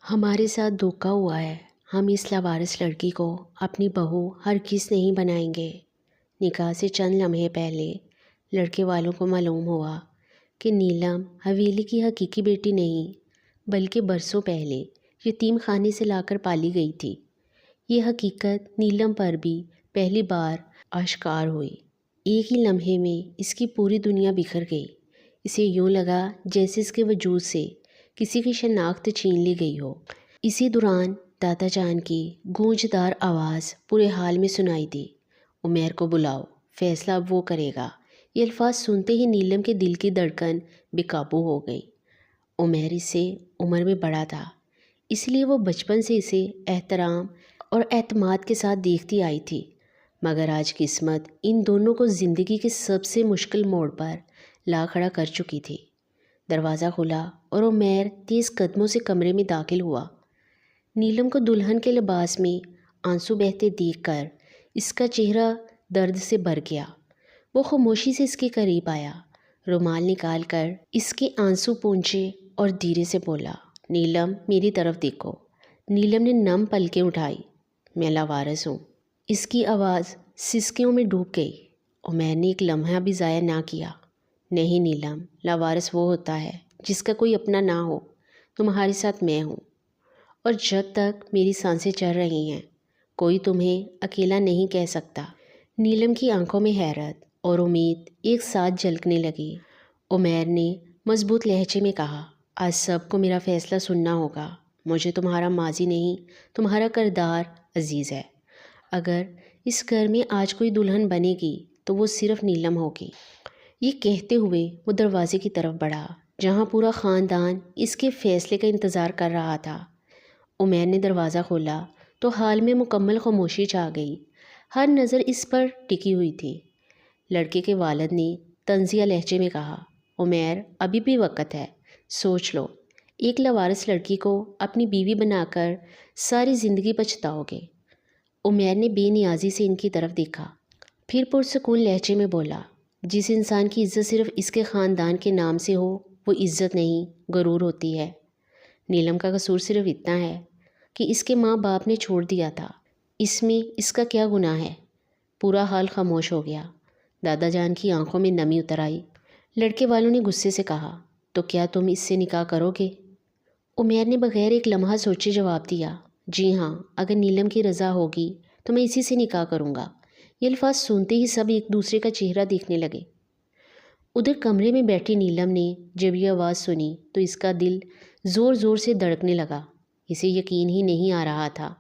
ہمارے ساتھ دھوکا ہوا ہے۔ ہم اس لاوارث لڑکی کو اپنی بہو ہرگز نہیں بنائیں گے۔ نکاح سے چند لمحے پہلے لڑکے والوں کو معلوم ہوا کہ نیلم حویلی کی حقیقی بیٹی نہیں بلکہ برسوں پہلے یتیم خانے سے لا کر پالی گئی تھی۔ یہ حقیقت نیلم پر بھی پہلی بار آشکار ہوئی۔ ایک ہی لمحے میں اس کی پوری دنیا بکھر گئی۔ اسے یوں لگا جیسے اس کے وجود سے کسی کی شناخت چھین لی گئی ہو۔ اسی دوران دادا جان کی گونجدار آواز پورے حال میں سنائی دی، عمیر کو بلاؤ، فیصلہ اب وہ کرے گا۔ یہ الفاظ سنتے ہی نیلم کے دل کی دھڑکن بے قابو ہو گئی۔ عمیر اس سے عمر میں بڑا تھا، اس لیے وہ بچپن سے اسے احترام اور اعتماد کے ساتھ دیکھتی آئی تھی، مگر آج قسمت ان دونوں کو زندگی کے سب سے مشکل موڑ پر لا کھڑا کر چکی تھی۔ دروازہ کھلا اور عمیر تیز قدموں سے کمرے میں داخل ہوا۔ نیلم کو دلہن کے لباس میں آنسو بہتے دیکھ کر اس کا چہرہ درد سے بھر گیا۔ وہ خاموشی سے اس کے قریب آیا، رومال نکال کر اس کے آنسو پونچھے اور دھیرے سے بولا، نیلم میری طرف دیکھو۔ نیلم نے نم پلکیں اٹھائی، میں لاوارث ہوں۔ اس کی آواز سسکیوں میں ڈوب گئی۔ عمیر نے ایک لمحہ بھی ضائع نہ کیا، نہیں نیلم، لاوارث وہ ہوتا ہے جس کا کوئی اپنا نہ ہو۔ تمہارے ساتھ میں ہوں، اور جب تک میری سانسیں چل رہی ہیں کوئی تمہیں اکیلا نہیں کہہ سکتا۔ نیلم کی آنکھوں میں حیرت اور امید ایک ساتھ جھلکنے لگی۔ عمیر نے مضبوط لہجے میں کہا، آج سب کو میرا فیصلہ سننا ہوگا۔ مجھے تمہارا ماضی نہیں، تمہارا کردار عزیز ہے۔ اگر اس گھر میں آج کوئی دلہن بنے گی تو وہ صرف نیلم ہوگی۔ یہ کہتے ہوئے وہ دروازے کی طرف بڑھا جہاں پورا خاندان اس کے فیصلے کا انتظار کر رہا تھا۔ عمیر نے دروازہ کھولا تو حال میں مکمل خاموشی چھا گئی۔ ہر نظر اس پر ٹکی ہوئی تھی۔ لڑکے کے والد نے طنزیہ لہجے میں کہا، عمیر ابھی بھی وقت ہے، سوچ لو، ایک لاوارث لڑکی کو اپنی بیوی بنا کر ساری زندگی پچھتاؤ گے۔ عمیر نے بے نیازی سے ان کی طرف دیکھا، پھر پرسکون لہجے میں بولا، جس انسان کی عزت صرف اس کے خاندان کے نام سے ہو وہ عزت نہیں، غرور ہوتی ہے۔ نیلم کا قصور صرف اتنا ہے کہ اس کے ماں باپ نے چھوڑ دیا تھا، اس میں اس کا کیا گناہ ہے؟ پورا حال خاموش ہو گیا۔ دادا جان کی آنکھوں میں نمی اتر آئی۔ لڑکے والوں نے غصے سے کہا، تو کیا تم اس سے نکاح کرو گے؟ عمیر نے بغیر ایک لمحہ سوچے جواب دیا، جی ہاں، اگر نیلم کی رضا ہوگی تو میں اسی سے نکاح کروں گا۔ یہ الفاظ سنتے ہی سب ایک دوسرے کا چہرہ دیکھنے لگے۔ ادھر کمرے میں بیٹھی نیلم نے جب یہ آواز سنی تو اس کا دل زور زور سے دھڑکنے لگا۔ اسے یقین ہی نہیں آ رہا تھا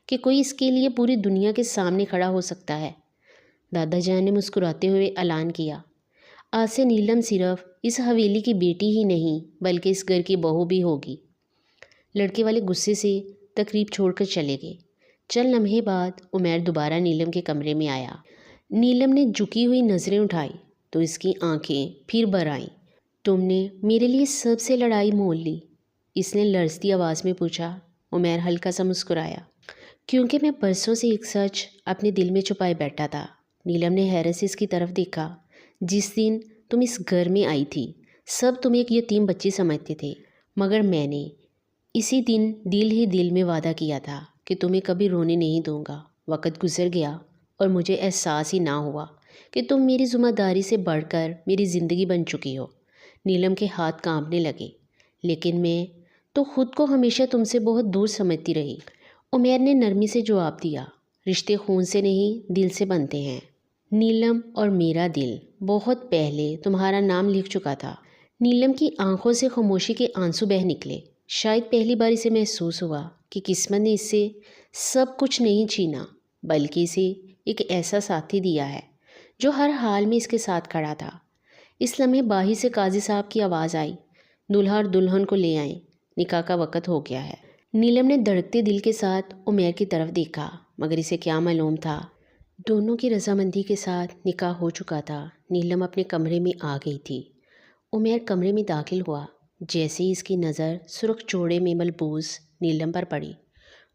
کہ کوئی اس کے لیے پوری دنیا کے سامنے کھڑا ہو سکتا ہے۔ دادا جان نے مسکراتے ہوئے اعلان کیا، آج سے نیلم صرف اس حویلی کی بیٹی ہی نہیں بلکہ اس گھر کی بہو بھی ہوگی۔ لڑکے والے غصے سے تقریب چھوڑ کر چلے گئے۔ چند لمحے بعد عمیر دوبارہ نیلم کے کمرے میں آیا۔ نیلم نے جھکی ہوئی نظریں اٹھائی تو اس کی آنکھیں پھر بھر آئیں۔ تم نے میرے لیے سب سے لڑائی مول لی، اس نے لرزتی آواز میں پوچھا۔ عمیر ہلکا سا مسکرایا، کیونکہ میں برسوں سے ایک سچ اپنے دل میں چھپائے بیٹھا تھا۔ نیلم نے حیرت سے اس کی طرف دیکھا، جس دن تم اس گھر میں آئی تھی سب تم ایک یتیم بچی سمجھتے تھے، مگر میں نے اسی دن دل ہی دل میں وعدہ کیا تھا کہ تمہیں کبھی رونے نہیں دوں گا۔ وقت گزر گیا اور مجھے احساس ہی نہ ہوا کہ تم میری ذمہ داری سے بڑھ کر میری زندگی بن چکی ہو۔ نیلم کے ہاتھ کانپنے لگے، لیکن میں تو خود کو ہمیشہ تم سے بہت دور سمجھتی رہی۔ عمیر نے نرمی سے جواب دیا، رشتے خون سے نہیں دل سے بنتے ہیں۔ نیلم اور میرا دل بہت پہلے تمہارا نام لکھ چکا تھا۔ نیلم کی آنکھوں سے خاموشی کے آنسو بہہ نکلے۔ شاید پہلی بار اسے محسوس ہوا کہ قسمت نے اس سے سب کچھ نہیں چھینا بلکہ اسے ایک ایسا ساتھی دیا ہے جو ہر حال میں اس کے ساتھ کھڑا تھا۔ اس لمحے باہر سے قاضی صاحب کی آواز آئی، دولہا اور دلہن کو لے آئیں، نکاح کا وقت ہو گیا ہے۔ نیلم نے دھڑکتے دل کے ساتھ عمیر کی طرف دیکھا، مگر اسے کیا معلوم تھا دونوں کی رضامندی کے ساتھ نکاح ہو چکا تھا۔ نیلم اپنے کمرے میں آ گئی تھی۔ عمیر کمرے میں داخل ہوا، جیسے ہی اس کی نظر سرخ جوڑے میں ملبوس نیلم پر پڑی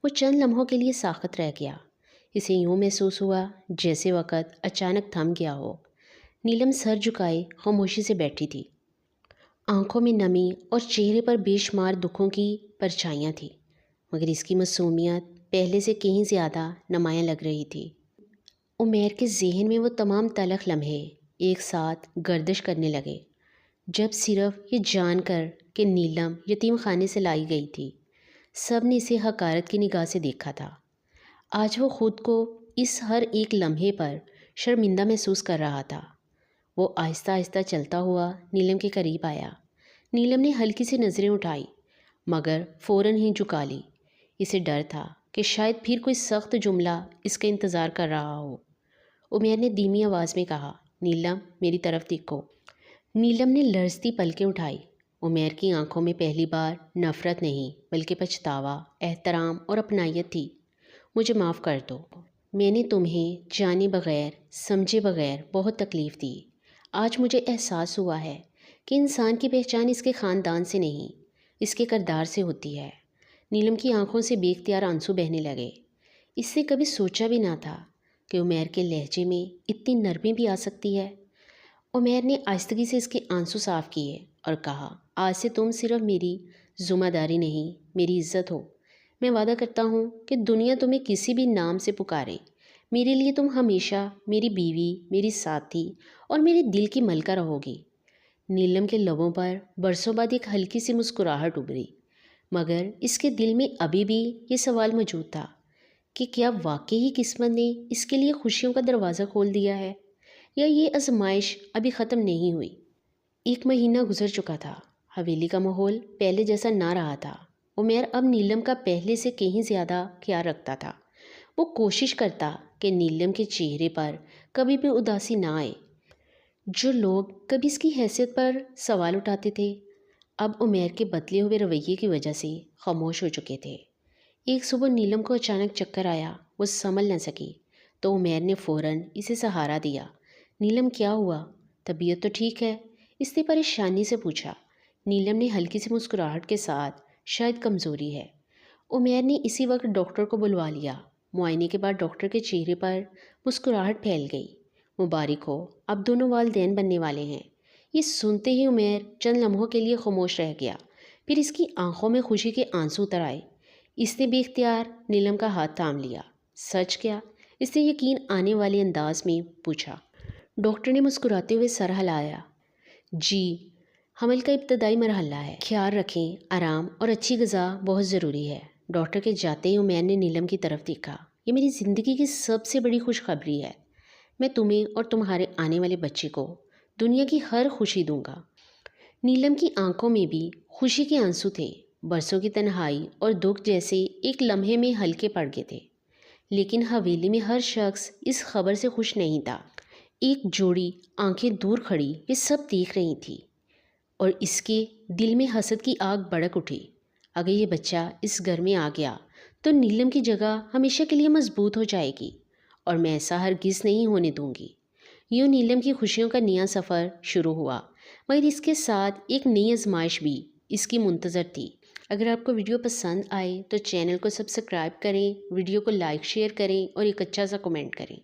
وہ چند لمحوں کے لیے ساخت رہ گیا۔ اسے یوں محسوس ہوا جیسے وقت اچانک تھم گیا ہو۔ نیلم سر جھکائے خاموشی سے بیٹھی تھی، آنکھوں میں نمی اور چہرے پر بے شمار دکھوں کی پرچھائیاں تھیں۔ مگر اس کی معصومیت پہلے سے کہیں زیادہ نمایاں لگ رہی تھی۔ عمیر کے ذہن میں وہ تمام تلخ لمحے ایک ساتھ گردش کرنے لگے، جب صرف یہ جان کر کہ نیلم یتیم خانے سے لائی گئی تھی، سب نے اسے حقارت کی نگاہ سے دیکھا تھا۔ آج وہ خود کو اس ہر ایک لمحے پر شرمندہ محسوس کر رہا تھا۔ وہ آہستہ آہستہ چلتا ہوا نیلم کے قریب آیا۔ نیلم نے ہلکی سی نظریں اٹھائی مگر فوراً ہی جھکا لی۔ اسے ڈر تھا کہ شاید پھر کوئی سخت جملہ اس کا انتظار کر رہا ہو۔ عمیر نے دھیمی آواز میں کہا، نیلم میری طرف دیکھو۔ نیلم نے لرزتی پلکیں اٹھائی۔ عمیر کی آنکھوں میں پہلی بار نفرت نہیں بلکہ پچھتاوا، احترام اور اپنائیت تھی۔ مجھے معاف کر دو، میں نے تمہیں جانے بغیر سمجھے بغیر بہت تکلیف دی۔ آج مجھے احساس ہوا ہے کہ انسان کی پہچان اس کے خاندان سے نہیں، اس کے کردار سے ہوتی ہے۔ نیلم کی آنکھوں سے بے اختیار آنسو بہنے لگے۔ اس نے کبھی سوچا بھی نہ تھا کہ عمیر کے لہجے میں اتنی نرمی بھی آ سکتی ہے۔ عمیر نے آہستگی سے اس کے آنسو صاف کیے اور کہا، آج سے تم صرف میری ذمہ داری نہیں، میری عزت ہو۔ میں وعدہ کرتا ہوں کہ دنیا تمہیں کسی بھی نام سے پکارے، میرے لیے تم ہمیشہ میری بیوی، میری ساتھی اور میرے دل کی ملکہ رہو گی۔ نیلم کے لبوں پر برسوں بعد ایک ہلکی سی مسکراہٹ ابھری، مگر اس کے دل میں ابھی بھی یہ سوال موجود تھا کہ کیا واقعی ہی قسمت نے اس کے لیے خوشیوں کا دروازہ کھول دیا ہے، یا یہ آزمائش ابھی ختم نہیں ہوئی۔ 1 مہینہ گزر چکا تھا۔ حویلی کا ماحول پہلے جیسا نہ رہا تھا۔ عمیر اب نیلم کا پہلے سے کہیں زیادہ خیال رکھتا تھا۔ وہ کوشش کرتا کہ نیلم کے چہرے پر کبھی بھی اداسی نہ آئے۔ جو لوگ کبھی اس کی حیثیت پر سوال اٹھاتے تھے، اب عمیر کے بدلے ہوئے رویے کی وجہ سے خاموش ہو چکے تھے۔ ایک صبح نیلم کو اچانک چکر آیا، وہ سنبھل نہ سکی تو عمیر نے فوراً اسے سہارا دیا۔ نیلم کیا ہوا؟ طبیعت تو ٹھیک ہے؟ اس نے پریشانی سے پوچھا۔ نیلم نے ہلکی سی مسکراہٹ کے ساتھ، شاید کمزوری ہے۔ عمیر نے اسی وقت ڈاکٹر کو بلوا لیا۔ معائنے کے بعد ڈاکٹر کے چہرے پر مسکراہٹ پھیل گئی۔ مبارک ہو، اب دونوں والدین بننے والے ہیں۔ یہ سنتے ہی عمیر چند لمحوں کے لیے خاموش رہ گیا، پھر اس کی آنکھوں میں خوشی کے آنسو اتر آئے۔ اس نے بے اختیار نیلم کا ہاتھ تھام لیا۔ سچ کیا؟ اس نے یقین آنے والے انداز میں پوچھا۔ ڈاکٹر نے مسکراتے ہوئے سر ہلایا۔ جی، حمل کا ابتدائی مرحلہ ہے، خیال رکھیں، آرام اور اچھی غذا بہت ضروری ہے۔ ڈاکٹر کے جاتے ہی عمیر نے نیلم کی طرف دیکھا۔ یہ میری زندگی کی سب سے بڑی خوشخبری ہے۔ میں تمہیں اور تمہارے آنے والے بچے کو دنیا کی ہر خوشی دوں گا۔ نیلم کی آنکھوں میں بھی خوشی کے آنسو تھے۔ برسوں کی تنہائی اور دکھ جیسے ایک لمحے میں ہلکے پڑ گئے تھے، لیکن حویلی میں ہر شخص اس خبر سے خوش نہیں تھا۔ ایک جوڑی آنکھیں دور کھڑی یہ سب دیکھ رہی تھی اور اس کے دل میں حسد کی آگ بھڑک اٹھی۔ اگر یہ بچہ اس گھر میں آ گیا تو نیلم کی جگہ ہمیشہ کے لیے مضبوط ہو جائے گی، اور میں ایسا ہرگز نہیں ہونے دوں گی۔ یوں نیلم کی خوشیوں کا نیا سفر شروع ہوا، مگر اس کے ساتھ ایک نئی آزمائش بھی اس کی منتظر تھی۔ اگر آپ کو ویڈیو پسند آئے تو چینل کو سبسکرائب کریں، ویڈیو کو لائک شیئر کریں اور ایک اچھا سا کمنٹ کریں۔